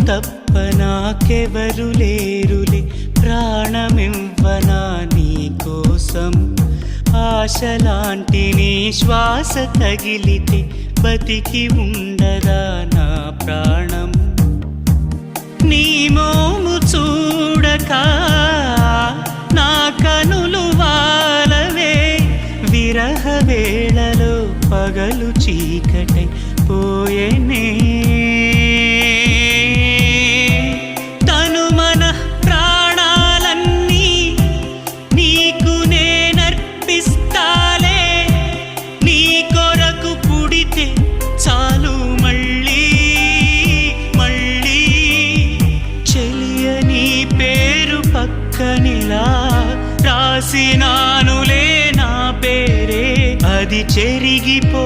తప్ప నాకెవరు లేరులే, ప్రాణమివ్వనా నీ కోసం. ఆశలాంటి నీ శ్వాస తగిలితే బతికి ఉండదా నా ప్రాణం. నీ మోము చూడక నా కనులు వాలవే, విరహ వేళలో పగలు చీకటై పోయేనే. తను మన ప్రాణాలన్నీ నీకు నేనర్పిస్తాలే, నీ కొరకు పుడితే చాలు మళ్ళీ మళ్ళీ. చెలియ నీ పేరు పక్కనిలా రాసినానులే, నా పేరే అది చెరిగిపో